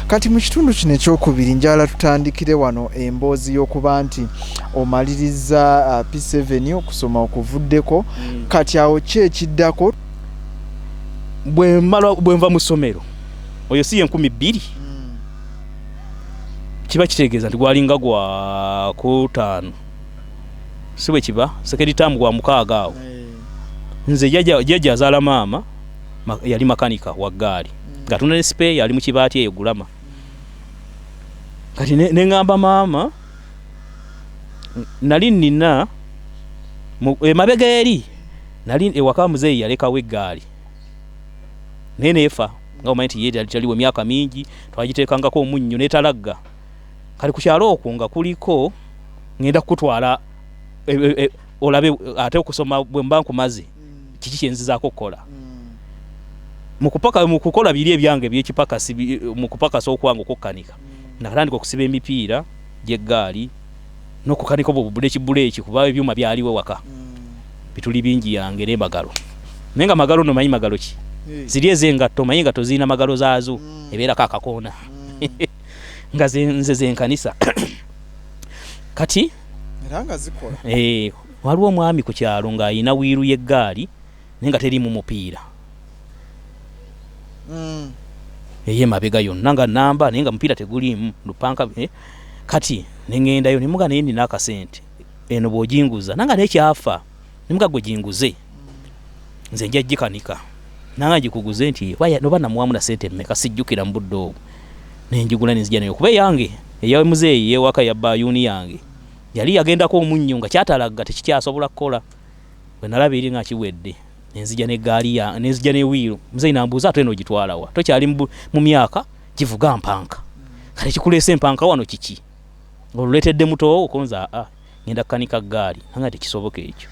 Kati mu kitundu kino ekyokubiri njala tutandikire wano emboozi y'okuba nti omaliriza P7 okusoma okuvuddeko kati awo ki ekiddako bwe nva mu ssomero oyo si 1200 kiba kitegeeza nti gwalinga gwa kutaano si bwe kiba second term gwa mukaaga awo nze jjajja azaala maama yali makanika wa ggaali nga tuna ne spare yali mu kibaati eyo gulama kati ne ngamba maama nali nina emabega eri nali ewaka muzeeyi yalekawo eggaali neneefa nga omanyi nti ye taliwo emyaka mingi twagiteekangako omunnyo neetalagga kali ku kyalo okwo nga kuliko ngenda kukutwala olabe ate okusoma bwe mba nkumaze kiki kyenzizaako okukola mu kukola biri ebyange ebyekipakasi mu kupakasa okwange okukkanika nakatandika okusiba emipiira gy'eggaali n'okukanika obubuleki kuba ebyuma byaliwo waka bituli bingi yange n'emagalo naye nga magalo nomanyi magalo ki ziri ezengatto manyi engatto zirina magalo zaazo ebeerako akakoona nga nze zenkanisa kati era nga zikola waliwo omwami ku kyalo ng'ayina wiiru y'eggaali naye nga terimu mupiira eye mabega yonna nga namba naye nga mupiira teguliimu lupanka kati neŋŋendayo nemuga naye nina akasente eno bw'ojinguza nanga nekyafa nemuga gwe jinguze nze nja gikanika nanga gikuguze nti noba namuwamu na sente mmeka sijjukira mu budde obwo nenjigula nenzija nayo kuba yange eyawe muzeeyi yewaka ya bayuni yange yali yagendako omunnyo nga kyatalagga tekikyasobola kukola bwe nalaba eri nga kiwedde nenzija n'eggaali ya nenzija n'ewiiro muzeeyi nambuuza ate eno gitwala wa tokyali mu myaka kivuga mpanka kale kikuleese empanka wano kiki oluleetedde muto okonza ngenda kukanika ggaali nanga tekisoboka ekyo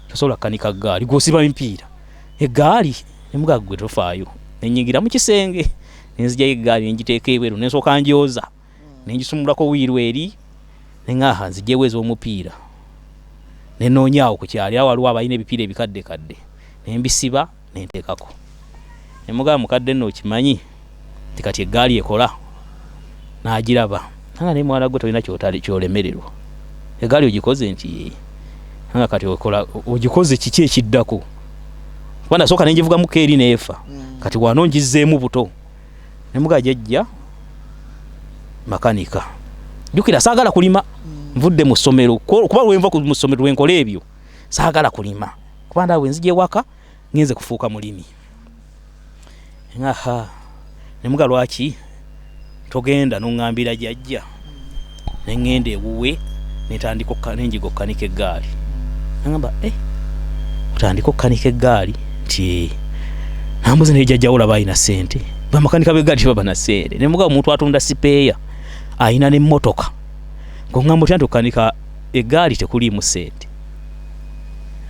tosobola kukanika ggaali gw'osiba mipiira eggaali nemuga gwe tofaayo nenyingira mu kisenge nenzijjayo eggaali nenjiteeka ebweru nensooka njooza nengisumulako wiiru eri neŋŋaha nzijjewo ez'omupiira nenoonyaawo ku kyali awo waliwo abalina ebipiira ebikaddekadde nembisiba nenteekako nemugaa mukadde nno okimanyi nti kati eggaali ekola n'agiraba nanga naye mwana gwe tolina kyolemererwa eggaali ogikoze nti nanga kati ogikoze kiki ekiddako kuba nasooka nenjivugamuko eri neefa kati wano njizzeemu buto nemugaa jjajja makanika jjukira saagala kulima nvudde mu ssomero kuba lwenva mu ssomero lwenkola ebyo saagala kulima kuba ndaawe nzija ewaka ngenze kufuuka mulimi nemuga lwaki togenda noŋŋambira jjajja neŋŋenda ewuwe nenjiga okukanika eggaali nagamba otandika okukanika eggaali nti nambuze naye jjajjawo olaba ayina ssente bamakanika b'eggaali tebaba na ssente nemuga omuntu atunda sipeeya ayina n'emmotoka ng'oŋŋamba otya nti okukanika eggaali tekuliimu ssente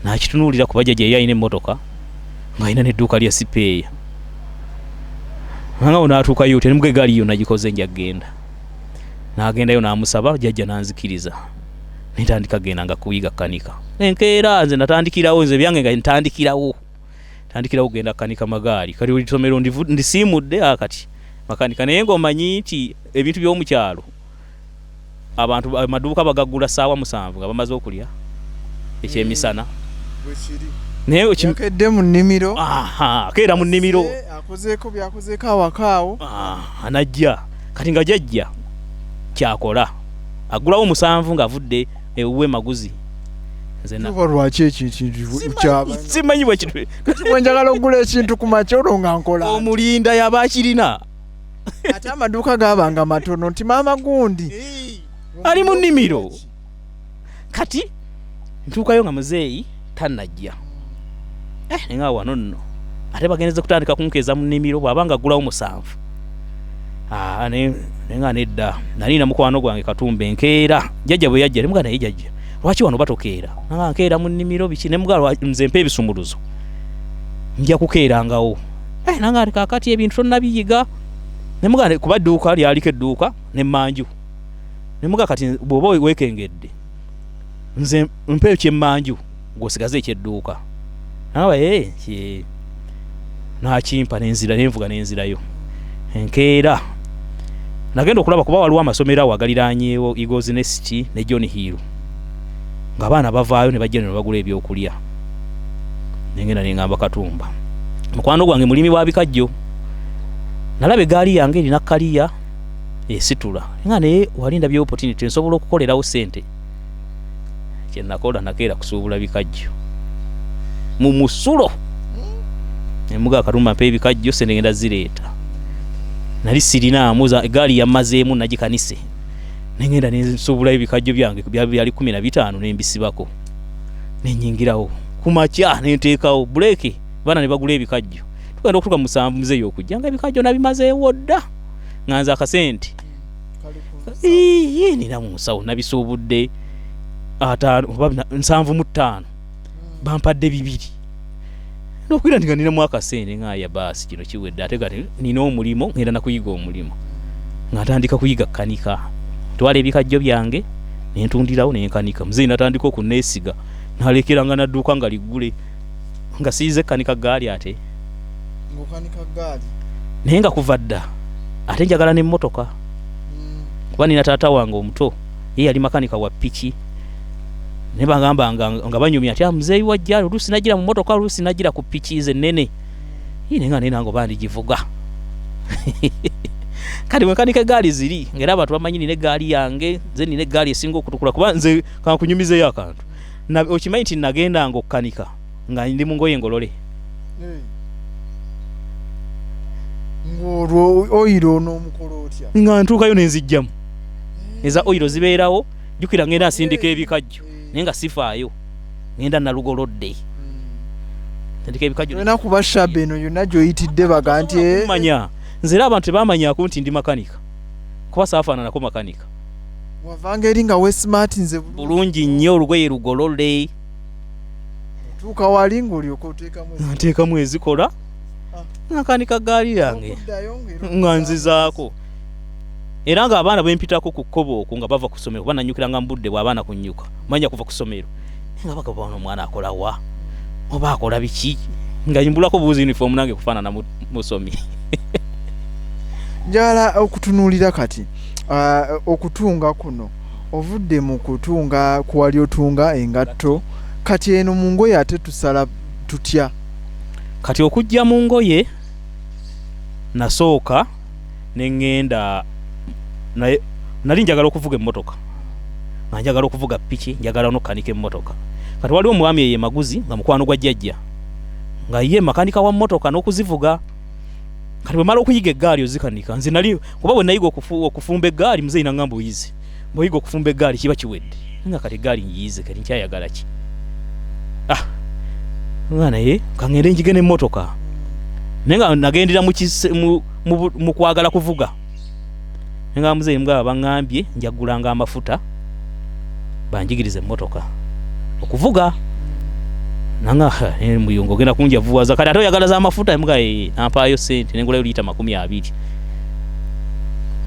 nakitunuulira kuba jjajja ye ayina emmotoka ng'ayina n'edduuka lya sipeeya nanga onaatuukayo tenemuga eggaali yonna gikoze njagenda n'agendayo n'amusaba jjajja n'anzikiriza nentandika genda nga kuyiga kukanika enkeera nze natandikirawo nze byange nga ntandikirawo genda kukanika magaali kati buli ssomero ndisiimudde kati makanika naye ng'omanyi nti ebintu by'omu kyalo abantu amaduuka bagagula ssaawa 7 nga bamaze okulya ekyemisana naye yakedde mu nnimiro keera mu nnimiro akozeeko byakozeeko awakaawo anajja kati nga jjajja kyakola agulawo 7 ng'avudde ewuwe maguzi oba lwaki ekintu kyaba simanyi bwekintu bwe njagala okugula ekintu ku makyolo nga nkola omulinda yaba akirina ate amaduuka gaabanga matono nti maama gundi ali mu nnimiro kati ntuukayo nga muzeeyi tannajja nenga wano nno ate bagendeze kutandika kunkeeza mu nnimiro bw'abanga agulawo 7 nenga nedda nalina mukwano gwange Katumba enkeera jjajja bwe yajja nemuga naye jjajja lwaki wano batokeera nanga nkeera mu nnimiro biki nemuga nze mpa ebisumuluzo nja kukeerangawo nanga kakati ebintu tonnabiyiga nemuga kuba dduuka lyaliko edduuka nemmanju nemuga kati bw'oba weekengedde nze mpa ekyemmanju ng'osigaze ekyedduuka nawa nakimpa nenvuga nenzirayo enkeera nagenda okulaba kuba waliwo amasomero awagaliranyeewo Eagles Nest ne John Hill ng'abaana bavaayo ne bajja ne bagula ebyokulya nengenda nengamba Katumba mukwano gwange mulimi wa bikajjo nalabe gaali yange erina kaliya esitula nga naye walinda byo opportunity nsobola okukolerawo sente kye nakola nakeera kusuubula bikajjo mu musulo emuga Katumba mpe ebikajjo sente ngenda zireeta nali sirina amuza gaali yamazeemu nagikanise nengenda nsuubula ebikajjo byange byali 15 nembisibako nenyingirawo kumakya nenteekawo break bana ne bagula ebikajjo tugenda okutuka musanvu muzeeyo okujja nga ebikajjo nabimazeewo dda nganza akasente nina munsawo nabisuubudde 75 bampadde 2 nokwira ndiga nina mu akasente ngaya basi kino kiwedde ate gati nina omulimo ngenda nakuyiga omulimo ngatandika kuyiga kanika twala ebikajjo byange nentundirawo nenkanika muzeeyi natandika okuneesiga nalekeranga nadduuka nga liggule nga siize kanika gaali ate ngokanika gaali naye nga kuva dda ate njagala n'emmotoka kuba nina taata wange omuto ye yali makanika wa piki ne bagamba nga banyumya ati muzeeyi wajja oluusi nagira mu mmotoka oluusi nagira ku piki ze nnene yine nga nena ngo bandigivuga kati wekanika gaali ziri ngera abantu bamanyi nine gaali yange ze nine gaali esinga okutukula kuba nze kankunyumizeyo akantu okimanyi nti nagenda nga okukanika nga ndi mu ngoye ngolole ng'olwo oyiro n'omukola otya nga ntuukayo nenzijjamu eza oyiro zibeerawo jjukira ngenda asindika ebikajjo naye nga sifaayo ngenda nalugolodde sindika ebikajjo olina kuba shabe eno yonna gy'oyitidde baga nti manya nze era abantu tebamanyako nti ndi makanika kuba saafaananako makanika wavanga eri nga we smart nze bulungi nnyo olugoye lugolole otuuka wali ng'olyoka nteekamu ezikola nakanika gaali yange nga nzizaako era nga abaana bwempitako ku kkobo okwo nga bava ku ssomero kuba nanyukira nga mbudde bw'abaana kunnyuka manya kuva ku ssomero nga bagamba ono omwana akola wa oba akola biki nga yimbulako buuzi uniform nange kufaanana musomi njala okutunuulira kati okutunga kuno ovudde mu kutunga kuwali otunga engatto kati eno mu ngoye ate tusala tutya kati okujja mu ngoye nasooka nengenda nali njagala okuvuga emmotoka nga njagala okuvuga piki njagala nokukanika emmotoka kati waliwo omwami eye maguzi nga mukwano gwa jjajja nga ye makanika wa mmotoka n'okuzivuga kati bwe mala okuyiga eggaali ozikanika nze nali kuba bwe nayiga okufumba eggaali muzeeyi nangamba oyize bweyiga okufumba eggaali kiba kiwedde nga kati eggaali ngiyize kati nkyayagala ki nga naye kangende njige n'emmotoka naye nga nagendera mu kwagala kuvuga nga muzeeyi mugaba baŋŋambye njagulanga amafuta banjigirize emmotoka okuvuga nanga muyungo genda kunjavuwaza kati ate oyagala za amafuta emuga nampaayo sente nengulayo liita 20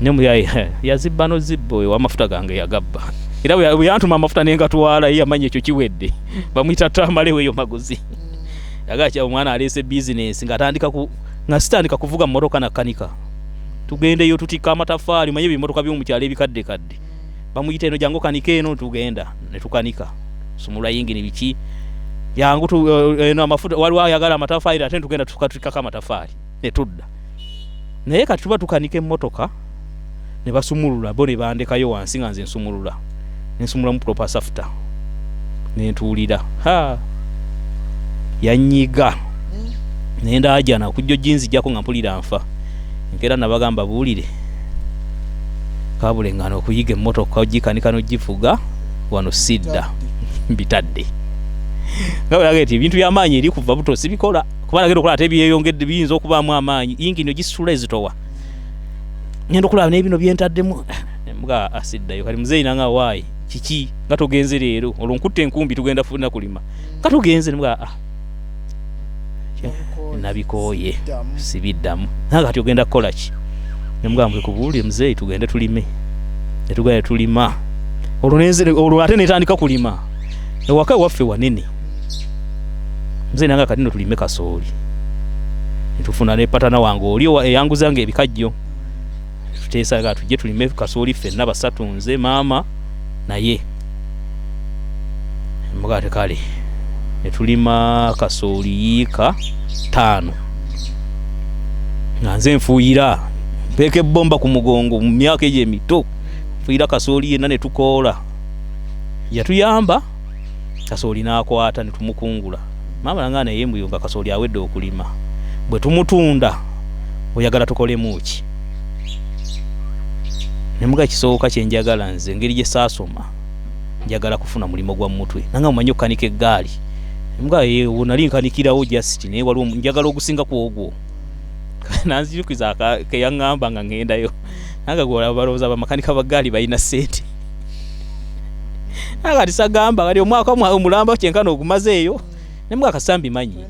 nemuyaye yazibba nozibba oyo wamafuta gange yagabba era bwe yantuma amafuta nengatwala ye yamanya ekyo kiwedde bamuyita tamalewo eyo maguzi yagakya omwana aleese bizinesi nga sitandika kuvuga mmotoka nakanika tugendeyo tutika amatafaali manye ebimotoka by'omukyalo ebikaddekadde bamuyita eno jangu kanika eno tugenda netukanika sumula yingini biki yangu eno amafuta waliwo ayagala amatafaali ate tugenda tukatikako amatafaali netudda naye kati tuba tukanika emmotoka ne basumulula bo ne bandekayo wansi nga nze nsumulula nensumulamu proper safta nentuulira yanyiga nenda ajana kujjo jinsi jako nga mpulira nfa nkera nabagamba buulire kabulengano okuyiga emmotoka ogikanika n'ogivuga wano sidda mbitadde nga yageti ebintu by'amaanyi eri kuva buto sibikola kuba nagenda okola ate byeyongedde biyinza okubaamu amaanyi yingi nyo gisitula ezitowa ngenda okulaba n'ebino byentaddemu emuga asiddayo kali muzeeyi nanga waayi kiki nga togenze leero olwo nkutte enkumbi tugenda funa kulima nga togenze nemuga nabikooye sibiddamu nanga kati ogenda kukola ki nemuga mbwe kubuulire muzeeyi tugende tulime netugenda tulima olwo ate netandika kulima ewaka waffe wanene muzeeyi nanga kati no tulime kasooli netufuna ne patana wange oli eyanguzanga ebikajjo tuteesaga tujje tulime kasooli ffenna basatu nze maama naye mugate kale netulima kasooli yiika 5 nga nze nfuuyira mpeka ebbomba ku mugongo mu myaka egyo emito nfuuyira kasooli yenna ne tukoola yatuyamba kasooli n'akwata ne tumukungula maama nange naye Muyunga kasooli awedde okulima bwe tumutunda oyagala tukolemu ki nemuga kisooka kyenjagala nze engeri gye saasoma njagala kufuna mulimo gwa mutwe nange mumanyi okukanika eggaali nemuga nali nkanikirawo just naye waliwo njagala ogusinga ku ogwo nanzijukiza keyaŋŋamba nga ŋŋendayo nange balowooza bamakanika baggaali balina ssente aga tisagamba kati omwaka omulamba kyenkana ogumazeeyo nemuga kasambi manyi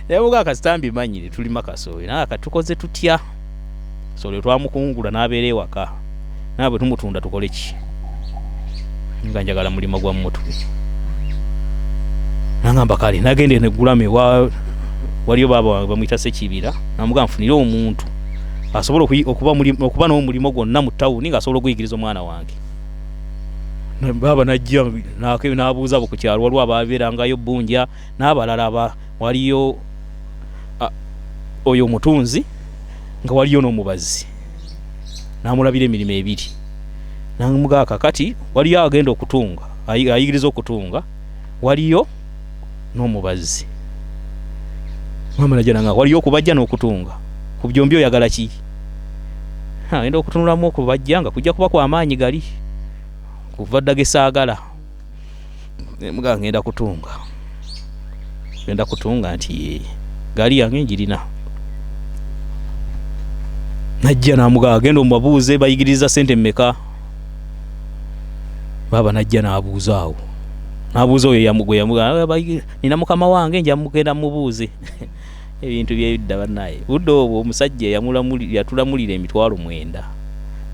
nemuga kasambi manyi tulima kasooli naye katukoze tutya kasooli twamukungula n'abeera ewaka naye bwe tumutunda tukole ki nga njagala mulimo gwa mutwe nangamba kale nagende negulame waliyo baba wange bamuyita Sekibira namuga nfunire omuntu asobola okuba n'omulimo gwonna mu tawuni ng'asobola okuyigiriza omwana wange baba najja n'abuuza abo ku kyalo waliwo ababeerangayo Bbunja n'abalala waliyo oyo omutunzi nga waliyo n'omubazi n'amulabira emirimu 2 namuga kakati waliyo agenda okutunga ayigiriza okutunga waliyo n'omubazi mama najja nanga waliyo okubajja n'okutunga ku byombi oyagala ki enda okutunulamu okubajja nga kujja kuba kwa maanyi gali kuva ddaga esaagala muga ngenda kutunga nti gali yange njirina najja namuga agenda omubabuuze bayigiriza sente mmeka baba najja n'abuuzaawo n'abuuza oyo yamuga nina mukama wange nja mugenda mubuuze ebintu byebidda bannaye budde obwo omusajja yatulamulira emitwalo 9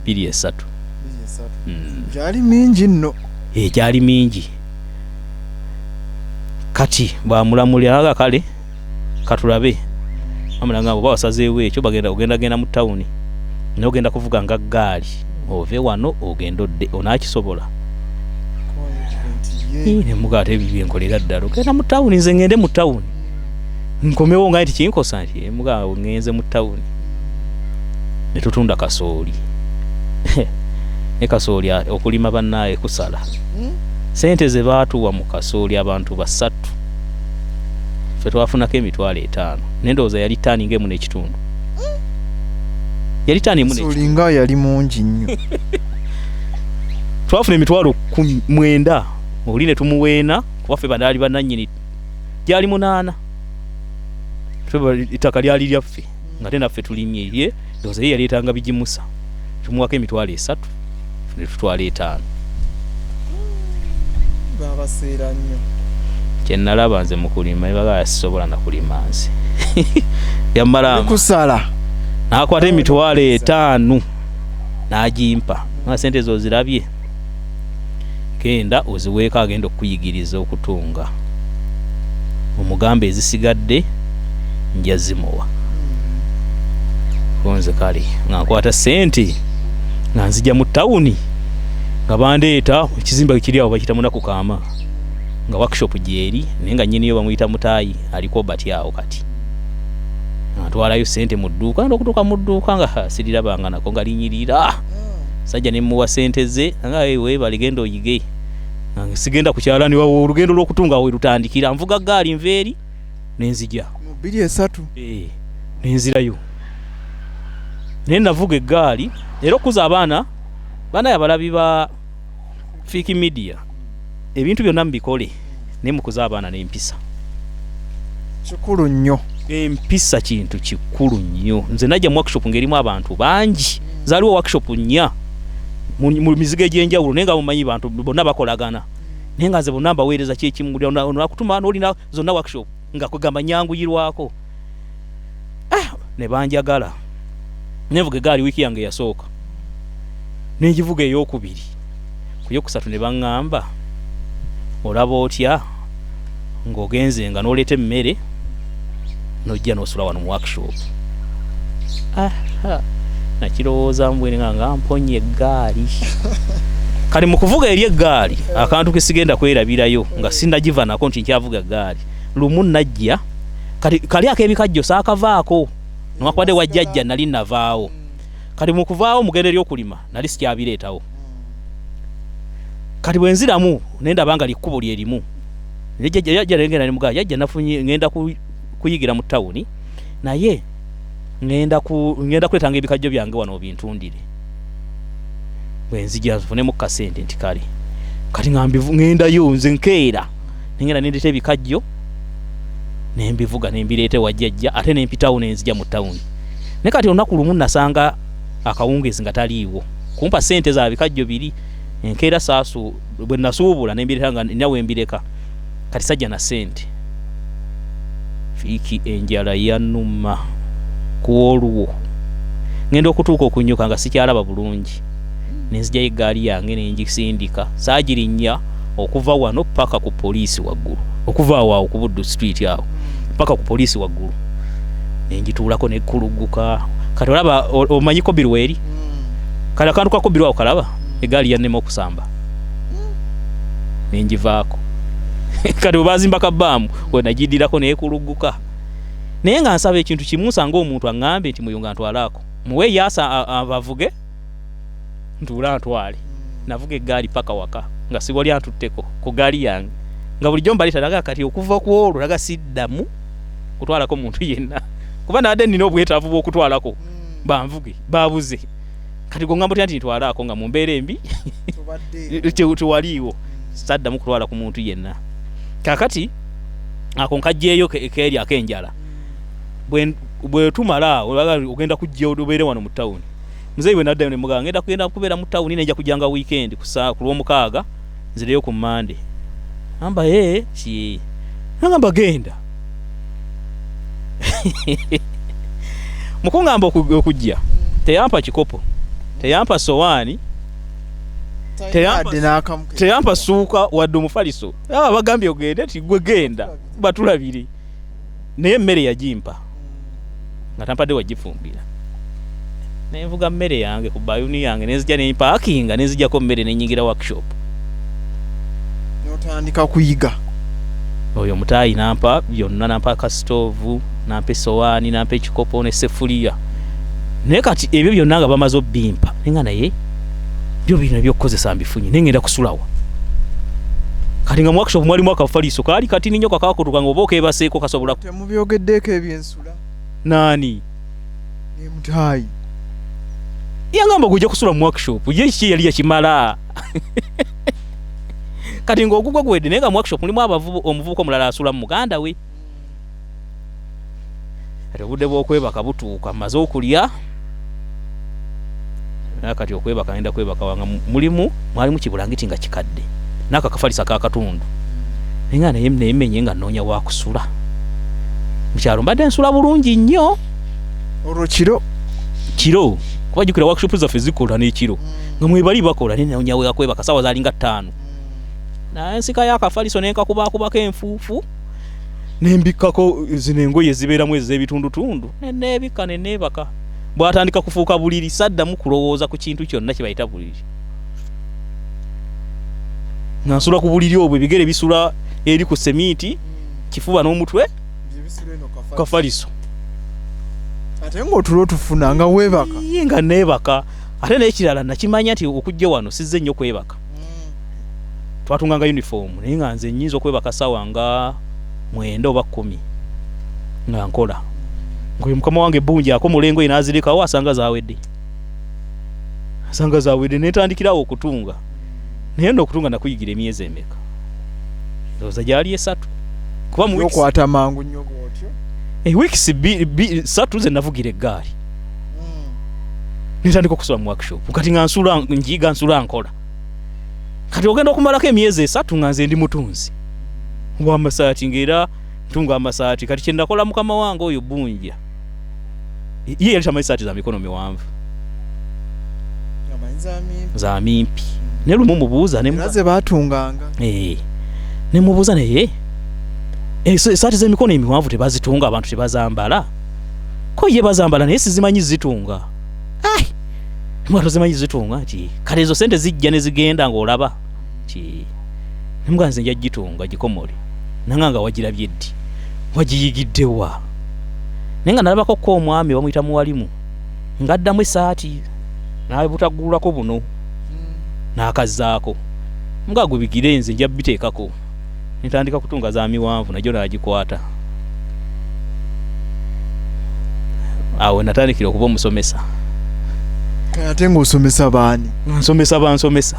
23 gyali mingi nno gyali mingi kati bwamulamuliraga kale katulabe amulanga abo bawasazeewo ekyo ogenda mu tawuni n'ogenda kuvuga nga ggaali ove wano ogenda odde onaakisobola nemugaate ebyo byenkolera ddala ogenda mu tawuni nze ngende mu tawuni nkomewo nga nti kinkosa nti muga ngenze mu tawuni netutunda kasooli ne kasooli okulima bannaye kusala sente ze baatuwa mu kasooli abantu 3 ffe twafunako emitwalo 5 nendowooza yali ttaani ng'emu n'ekitundu yali ttaani kasooli nga yali mungi nnyo twafuna emitwalo 9 oli ne tumuweena kuba ffe banaali bannannyini gyali 8 ettaka lyali lyaffe nga te naffe tulimye ye ndowooza ye yali etanga bigimusa tumuwako emitwalo 3 ne tutwala 5 babaseera nnyo kyenalaba nze mu kulima ebaga yasobola na kulima nze yammalamu kusala n'akwata emitwalo 5 n'agimpa nga sente zo zirabye genda oziweeka agenda okuyigiriza okutunga omugambe ezisigadde njazimuwa konze kale nga nkwata sente nga nzija mu tawuni nga bandeeta ekizimba kiri awo bakita munaku kaama nga workshop gyeri naye nga nnyiniyo bamuyita Mutaayi aliko batyawo kati atwalayo sente mu dduuka n'okutuuka mu dduuka nga sirirabanga nako nga linyirira sajja ne muwa sente ze nga weebale genda oyige nga sigenda ku kyalani wawo olugendo lw'okutunga we lutandikira nvuga ggaali nveeri nenzija mu 23 nenzirayo naye navuga eggaali era okuza abaana yabalabi ba Fiki Media ebintu byonna mbikole naye mukuza abaana n'empisa kikulu nnyo empisa kintu kikulu nnyo nze najja mu workshop ng'erimu abantu bangi zaaliwo workshop 4 mu mizigo egy'enjawulo naye nga mumanyi bantu bonna bakolagana naye nga nze bonna mbaweereza kyekimu nakutuma n'olina zonna workshop nga kwegamba nyanguyirwako ne banjagala nevuga egaali wiiki yange yasooka nenjivuga ey'okubiri ku yokusatu ne baŋŋamba olaba otya ng'ogenze nga n'oleeta emmere nojja n'osula wano mu workshop nakirowooza mbwene nga mponye eggaali kali mu kuvuga eri eggaali akantu kesigenda kwerabirayo nga sinnagiva nako nti nkyavuga eggaali lumu najja kali ak'ebikajjo saakavaako nwakubadde wajjajja nali navaawo kali mu kuvaawo mugenda eri okulima nali sikyabireetawo kati bwe nziramu nendaba nga likkubo lyerimu yajja ngenda nemugaa yajja nafunye ngenda kuyigira mu tawuni naye ngenda kuletanga ebikajjo byange wano obintundire bwenzija nfunemu kasente nti kati ngendayo nze nkeera nengenda nendeta ebikajjo nembivuga nembireete wajjajja ate nempitawo nenzija mu tawuni ne kati olunaku lumu nasanga akawungezi nga taliiwo kumpa sente za bikajjo biri enkeera saasu bwe nasuubula nembireeta nga nawe mbireka kati sajja na sente fiiki enjala yannuma kuolwo ngenda okutuuka okunyuka nga sikyalaba bulungi nenzijjayo eggaali yange nengisindika saagirinnya okuva wano paka ku poliisi waggulu okuva awo ku Buddu street awo paka ku poliisi waggulu nenjituulako nekkulugguka kati olaba omanyiko birweri kale akantu kako birwawo kalaba eggaali yannema okusamba nenjivaako kati webazimba kabbaamu wenagiddirako neekulugguka naye nga nsaba ekintu kimu nsanga omuntu aŋŋambe nti Muyunga ntwalaako muwe yaasa abavuge ntuula ntwale navuga eggaali paka waka nga siwali antutteko ku gaali yange nga bulijjo mbalita laga kati okuva ku olwo laga siddamu kutwalako muntu yenna kuba nadde nina obwetaavu bw'okutwalako banvuge babuze kati gongamba nti ntwalaako nga mu mbeera embi tewaliiwo saddamu kutwala ku muntu yenna kakati ako nkajjeeyo keeri ak'enjala bwe tumala ogenda kujja obeere wano mu tawuni muzeeyi bwe naddayo nemugaa ngenda kubeera mu tawuni nenja kujjanga weekend ku lw'omukaaga nzireyo ku Mande amba ki nangamba genda mukungamba okujja teyampa kikopo teyampa sowaani teyampa suuka wadde omufaliso aba bagambye ogende ti gwe genda batulabire naye emmere yagimpa nga tampadde wagifumbira nenvuga mmere yange ku bayuni yange nenzija nempaakinga nenzijako mmere nenyingira workshop notandika kuyiga oyo mutaayi nampa byonna nampa kasitoovu nampa esowaani nampa ekikopo nesefuliya naye kati ebyo byonna nga bamaze obbimpa nenga naye byo bino ebyokukozesa mbifunye nengenda kusulawa kati nga mu workshop mwalimu akafaliso kaali kati ninyo kakakutuka nga oba okeebaseeko kasobola temubyogeddeko ebyensula naani ne mutaayi yangamba gujja kusula mu workshop ye ki yali yakimala kati ng'ogugwa gwedde naye nga mu workshop mulimu omuvubuka omulala asula mu muganda we kati obudde bw'okwebaka butuuka mmaze okulya kati okwebaka ngenda kwebaka wanga mwalimu kibulangiti nga kikadde n'aka kafalisa kakatundu naye nga naye neemenye nga nnoonya wakusula mukyalo mbadde nsula bulungi nnyo olwo kiro kuba jukira workshop zaffe zikola n'ekiro nga mwebali bakola nenoonya weakwebaka sawa zalinga 5 naye ensika y'akafaliso nenkakubakubako enfuufu nembikkako zino engoye ezibeeramu ez'ebitundutundu neneebika neneebaka bw'atandika kufuuka buliri saddamu kulowooza ku kintu kyonna kye bayita buliri nga nsula ku buliri obwo ebigere bisula eri ku semiiti kifuba n'omutwe kafaliso ate ng'otulo tufuna nga weebaka nga neebaka ate n'ekirala nakimanya nti okujja wano sizze nnyo kwebaka twatunganga uniform naye nga nze nnyinza okwebaka sawa nga 9 oba 10 nga nkola ngoye mukama wange bungi ako mulengo inazirikawo asanga zawedde nentandikirawo okutunga naye okutunga nakuyigira emyezi emeka ndowooza gyali 3 kuba mu okwata mangu nnyo bwotyo weeks 3 ze navugira eggaali nentandika okusula mu workshop kati nga njiga nsula nkola kati ogenda okumalako emyezi 3 nga nze ndi mutunzi w'amasaati ng'era ntunga amasaati kati kyendakola mukama wange oyo bunja ye yali tamanyi saati za mikono miwanvu za mimpi ne lumu mubuuza naze batunganga nemubuuza naye saati z'emikono emiwanvu tebazitunga abantu tebazambala ko ye bazambala naye sizimanyi zitunga Mwato zimanyi zitunga ati kale ezo sente zijja ne zigenda ng'olaba ti nimuga nze nja gitunga gikomole nanganga wagirabye ddi wagiyigiddewa nenga nalabako ko omwami bamuyita muwalimu ngaddamu esaati nawe butagulako buno n'akazzaako mga gwe bigire nze nja biteekako nitandika kutunga za miwanvu najjo nagikwata awo natandikira okuba omusomesa ate ng'osomesa baani nsomesa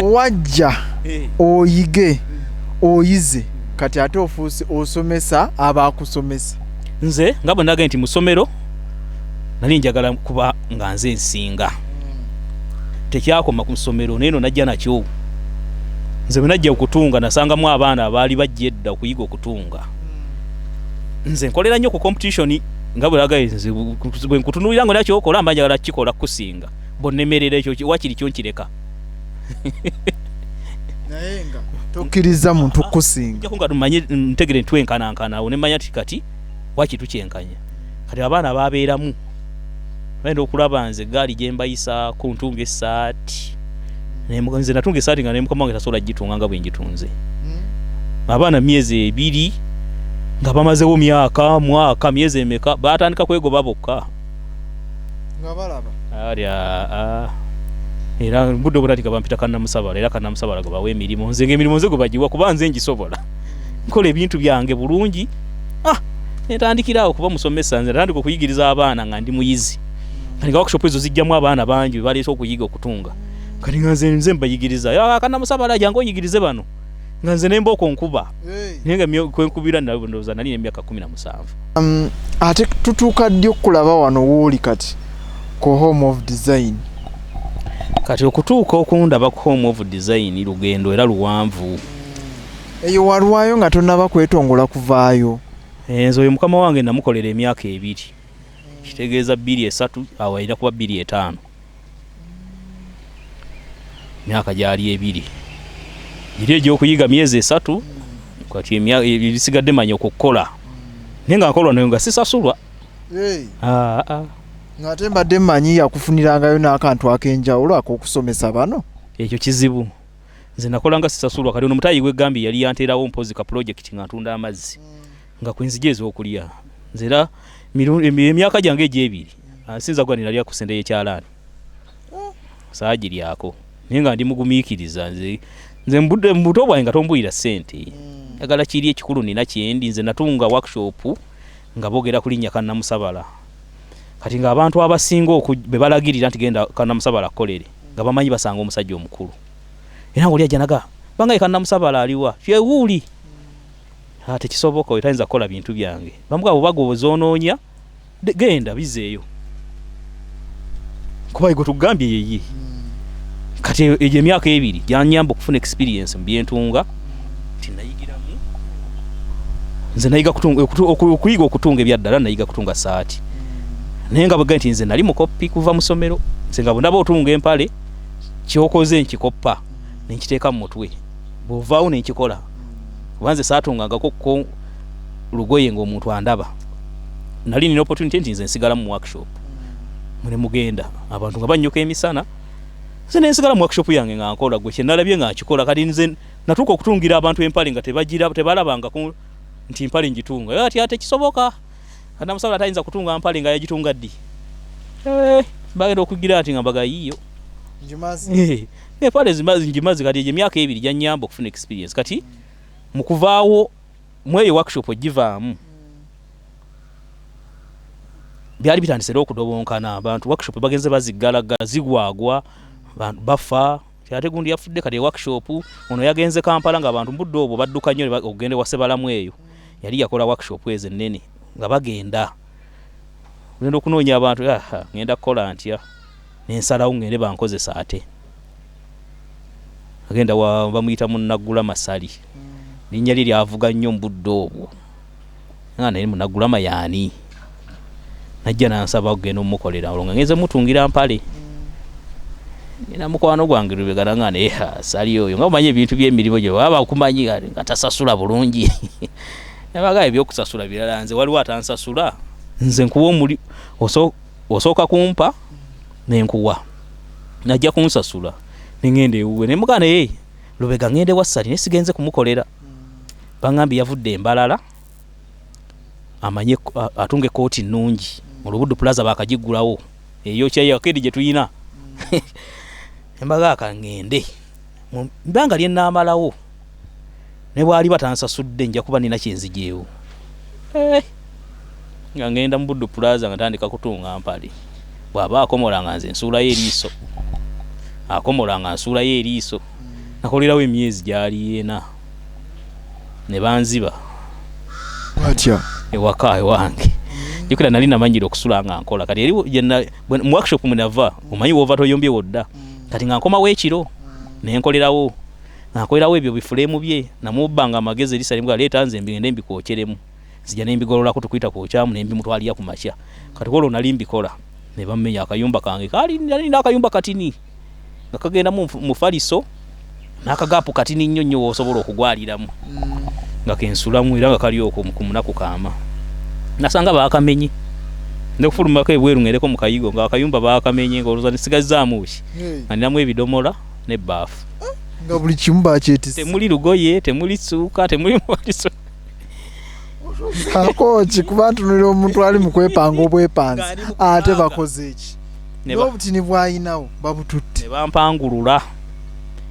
wajja oyige oyize kati ate ofuuse osomesa abakusomesa nze nga bwe nagambye nti mu ssomero nali njagala kuba nga nze nsinga tekyakoma ku ssomero neeno najja nakyo nze bwe najja okutunga nasangamu abaana abaali bajja edda okuyiga okutunga nze nkolera nnyo ku competition nga bwe lagaye nze bwe nkutunuulira ngo nakyo okola mba njagala kikola kusinga bonnemerera ekyo wakiri kyo nkireka naye nga tokkiriza muntu kusinga njako nga tumanye ntegere ntwenkanankana awo ne mmanya ti kati waki tukyenkanya kati abaana babeeramu baenda okulaba nze gaali gye mbayisaako ntunga essaati nze natunga essaati nga ne mukama wange tasobola gitunga nga bwe ngitunze abaana myezi 2 nga bamazewo mwaka myezi emeka batandika kwegoba bokka nga balaba era budde obutatika bampita kannamusabala era kannamusabala gwe bawa emirimu nze ng'emirimu nze gwe bagiwa kuba nze ngisobola nkola ebintu byange bulungi netandikirawo kuba musomesa nze natandika okuyigiriza abaana nga ndi muyizi kati nga workshop ezo zijjamu abaana bangi baleese okuyiga okutunga kati nga nze mbayigiriza kannamusabala jange oyigirize bano nga nze nemba okonkuba naye nga kwenkubira ndowooza nali n'emyaka 17 ate tutuuka ddi okulaba wano wooli kati ku home of design kati okutuuka okundaba ku home of design lugendo era luwanvu eyo walwayo nga tonaba kwetongola kuvaayo nze oyo mukama wange namukolera emyaka 2 kitegeeza 2-3 awo ayina kuba 2-5 myaka gyali 2 giri egy'okuyiga myezi 3 kati ebisigadde manya okukola naye nga nkolwa nayo nga sisasulwa ng'ate mbadde mmanyi yakufunirangayo n'akantu ak'enjawulo ak'okusomesa bano ekyo kizibu nze nakola nga sisasulwa kati ono mutayi w'eggambi yali yanteerawo mpozi ka project nga ntunda amazzi nga kwenzija ez'okulya nze era emyaka gyange egy'ebiri sinza gwa niralya ku sente y'ekyalaani saagiryako naye nga ndi mugumiikiriza nze mbuto bwange nga tombuyira ssente njagala kiri ekikulu nina kyendi nze natunga workshop nga boogera ku linnya kannamusabala kati nga abantu abasinga be balagirira nti genda kannamusabala kolere nga bamanyi basanga omusajja omukulu era ng'oli ajja bangaye kannamusabala aliwa kyewuuli tekisoboka oyitayinza kukola bintu byange bamuga bw'obaga obuzonoonya genda bizeeyo kuba gwe tugambye yeyi kati egyo emyaka 2 gyanyamba okufuna experience mu byentunga nti nayigiramu nze nayiga okuyiga okutunga ebyaddala nayiga kutunga saati naye nga bwegambye nti nze nali mukopi kuva mu ssomero nze nga bwendaba otunga empale kyokoze nkikoppa nenkiteeka mu mutwe bw'ovaawo nenkikola kuba nze saatungangako lugoye ng'omuntu andaba nali nina opportunity nti nze nsigala mu workshop mune mugenda abantu nga bannyoka emisana nze nensigala mu workshop yange nga nkola gwe kyenalabye nga nkikola kati nze natuuka okutungira abantu empale nga tebalabangako nti empale ngitunga ate kisoboka kannamusabala tayinza kutunga mpale nga yagitunga ddi bagenda okugira ati nga mbaga yiyo empale njimazi kati egyo emyaka 2 gyanyamba okufuna experience kati mukuvaawo mweyo workshop ogivaamu byali bitandisira okudobonkana abantu workshop bagenze bazigalagala zigwagwa abantu bafa ate gundi yafudde kati workshop ono yagenze Kampala nga abantu mbudde obwo badduka nnyo okugende wasebalamu eyo yali yakola workshop ezo ennene nga bagenda ngenda okunoonya abantu ngenda kukola ntya nensalawo ngende bankozesa ate agenda bamuyita munnagula masali linnya lye lyavuga nnyo mu budde obwo nga naye munnagula mayaani najja nansaba okugenda omukolera olwo nga ngenze mutungira mpale nina mukwano gwange lubegana nga naye sali oyo nga omanyi ebintu by'emirimu gye waba okumanyi nga tasasula bulungi nabaga ebyokusasula birala nze waliwo atansasula nze nkuwa osooka kumpa nenkuwa najja kunsasula nengende uwe nemugane lubega ngende wasali nesigenze kumukolera bangambye yavudde embalala amanye atunge kooti nnungi mu Lubudu Plaza bakagigulawo eyo kya kedi gye tuyina embaga akangende mbanga lye namalawo ne bwali batansasudde nja kuba nina kyenzijeewo nga ngenda mu Budu Plaza nga tandika kutunga mpali bwaba akomolanga nze nsula y'eriiso akomolanga nsula y'eriiso nakolerawo emyezi gyali yena ne banziba atya ewaka ewange jukira nali namanyira okusula nga nkola kati eri mu workshop munava omanyi wova toyombye wodda kati nga nkoma wekiro nenkolerawo nakolerawo ebyo bifulemu bye namubanga amagezi erisali mbwa leeta nze mbigende mbikwokyeremu sija nembigolola ko tukwita ku kyamu nembimutwaliya ku makya kati kolo nali mbikola ne bamenya akayumba kange kali nali nakayumba katini ngakagenda mu faliso nakagapu katini nnyo nnyo osobola okugwaliramu nga kensulamu era nga kali okwo ku munaku kaama nasanga bakamenye ndokufulumako ebweru ngereko mu kayigo nga akayumba bakamenye ngoloza nsigazaamu ki ninamu ebidomola ne baafu nga buli kimu bakyetise temuli lugoye temuli suuka temuli mwaliso akoki kuba ntunulira omuntu ali mu kwepanga obwepanzi ate bakoze eki n'obutini bwayinawo babututte ne bampangulula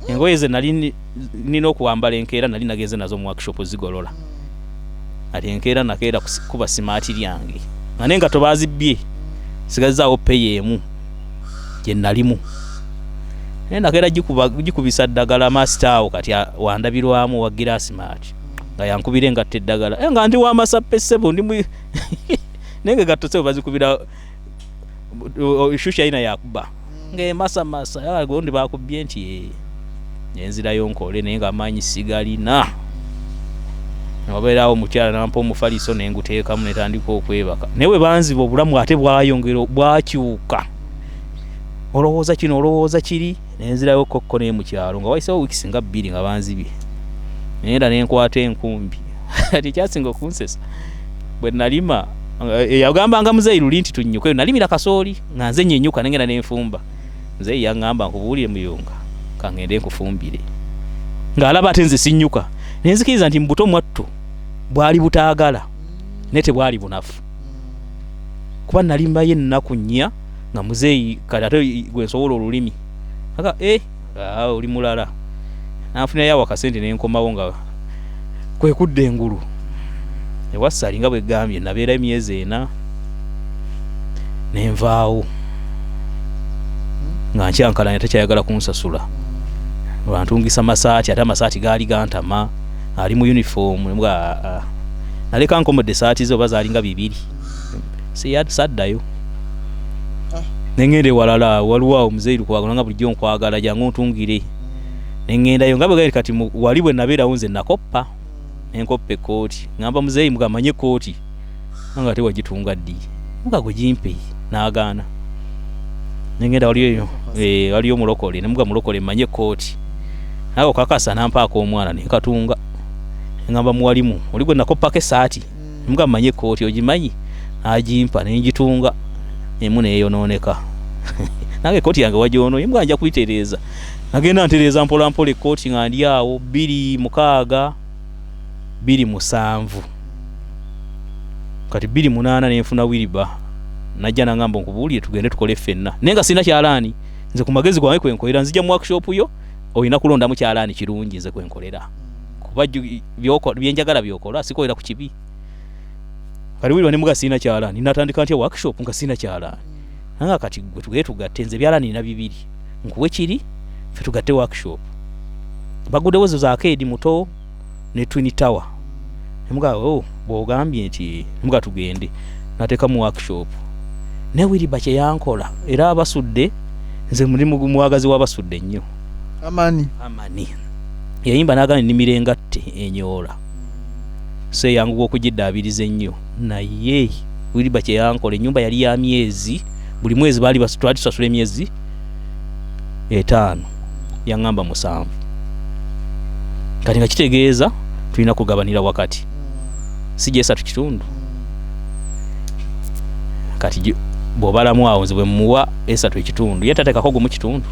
engoye ze nali nina okuwambala enkeera nali nagenze nazo mu workshop zigolola ati enkeera nakeera kuba simaati lyange nga nenga tobazibbye sigazaawo peyi emu gye nalimu nakeera gikubisa ddagala masitaawo kati wandabirwamu wa giraasi maati nga yankubire ngatte eddagala nga ndi wamasappe ssebo ndi nenge gatto ssebo bazikubira shusha ina yakuba ng'emasamasa gondi bakubbye nti enzirayo nkole naye nga amaanyi sigalina wabeerawo mukyala nampa omufaliso nenguteekamu netandika okwebaka naye we banziba obulamu ate bwayongera bwakyuka olowooza kino olowooza kiri nenzirayo kokko naye mukyalo nga wayisewo wiikisi nga 2 nga banzibye nenda nenkwata enkumbi ati kyasinga okunsesa bwe nalima yagambanga muzeeyi luli nti tunnyuke nalimira kasooli nga nze nyenyuka nengenda nenfumba nzeeyi yaŋŋamba nkubuulire Muyunga kangende nkufumbire ng'alaba ate nze sinnyuka nenzikiriza nti mbuto mwattu bwali butaagala ne tebwali bunafu kuba nalimbayo ennaku nnya nga muzeeyi kati ate gwe nsobola olulimi aka oli mulala nanfunayo awo akasente nenkomawo nga kwekudda engulu ewasali nga bwegambye nabeera emyezi 4 nenvaawo nga nkyankalanya tekyayagala kunsasula lwantungisa masaati ate amasaati gaali gantama ali mu uniform mbwa naleka nkomodde saati ze oba zaalinga 2 saddayo nengende walala waliwo awo muzeeyi lukwagala nga bulijjo nkwagala jangu ntungire nengendayo nga bwe kati wali bwe nabeerawo nze nakoppa nenkoppa ekkooti ngamba muzeeyi mugamanye ekkooti nga ate wagitunga ddi muga gwe gimpe n'agaana nengenda waliyo mulokole nemuga mulokole mmanye ekkooti nawe okakasa nampaako omwana nenkatunga ngamba muwalimu oli gwe nakoppako esaati muga mmanye ekkooti ogimanyi agimpa nengitunga emu neeyonooneka nange ekkooti yange wagyonoye muga nja kuyitereeza nagenda ntereeza mpola mpola ekkooti nga ndi awo 2:6 2:7 kati 2:8 nenfuna wiriba najja nangamba nkubuulire tugende tukole ffenna naye nga sina kyalaani nze ku magezi gwange kwenkolera nzija mu workshop yo olina kulondamu kyalaani kirungi nze kwenkolera kuba byenjagala byokola sikolera ku kibi kati wiriba nemuga sina kyalaani natandika ntya workshop nga sina kyalaani nanga kati gwe tugende tugatte nze byalaani nina 2 nkuwe kiri fe tugatte workshop baguddewo zo za arcade muto ne Twin Tower nemuga bwogambye nti nemuga tugende nateeka mu workshop ne wiriba kye yankola era abasudde nze muri muwagazi w'abasudde nnyo amani yayimba n'agana ennimiro engatte enyoola se yangu okugiddaabiriza ennyo naye wiriba kye yankola ennyumba yali ya myezi buli mwezi baali tusasula emyezi 5 yaŋŋamba 7 kati nga kitegeeza tulina kugabanira wakati si gyesatu kitundu kati bw'obalamu awo nze bwe muwa 3.5 yatateekako gumu kitundu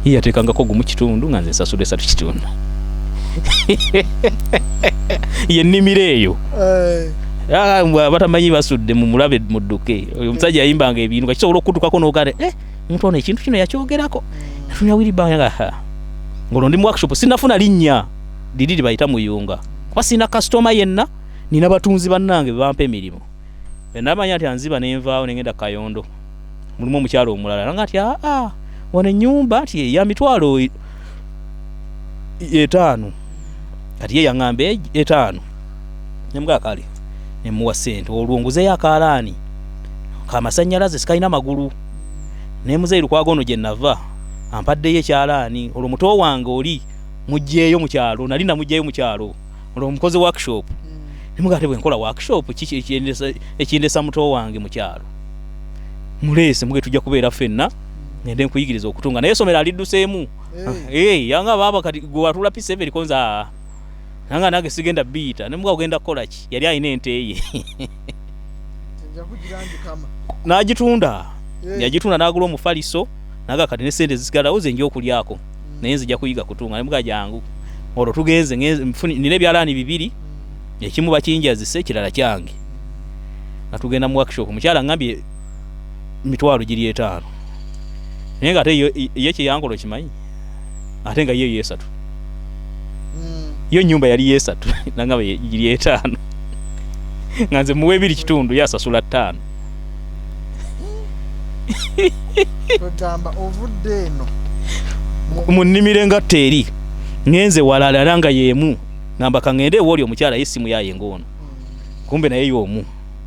yateekangako gumu kitundu nga nze nsasula 3.5 yennimiro eyo batamanyi basudde mu mulabe mudduke omusajja yayimbanga ebintu nga kisobola okukutukako n'ogale omuntu ono ekintu kino yakyogerako natunya wiribanga ng'olwo ndi mu workshop sinafuna linnya liri bayita Muyunga kuba sina kasitoma yenna nina batunzi bannange bampa emirimu namanya nti anziba nenvaawo nengenda Kayondo mulimu omukyalo omulala nga nti wano ennyumba nti ya mitwalo 5 kati ye yaŋŋamba 5 nemuga kale nemuwa ssente olwo nguzeyo akaalaani kamasannyalaze sikalina magulu nemuzeeyi Lukwagono gye nava ampaddeyo ekyalaani olwo muto wange oli mujjeeyo mu kyalo nali namujjeeyo mu kyalo olwo omukozi workshop nemuga ate bwe nkola workshop kiki ekindesa muto wange mu kyalo muleese muge tujja kubeera ffenna ngende nkuyigiriza okutunga naye somero alidduseemu yanga baba kati gwe watula P7 konza nanga nage sigenda biita nemuga ogenda kukola ki yali ayina ente ye n'agitunda yagitunda n'agula omufaliso naga kati ne sente zisigalawo ze nja okulyako naye nzija kuyiga kutunga nemuga jangu olwo tugenze nina ebyalaani 2 ekimu bakinjazise ekirala kyange natugenda mu workshop mukyala ngambye mitwalo giri 5 naye nga ate ye kyeyankola kimanyi ate nga ye 3 yo nyumba yali 3 nangamba giri 5 nga nze muwe 2 kitundu yasasula 5 togamba ovudde eno mu nnimiro engatta eri ngenze walala nanga yemu ngamba kangende woli omukyala yesimu yaye ngono kumbe naye y'omu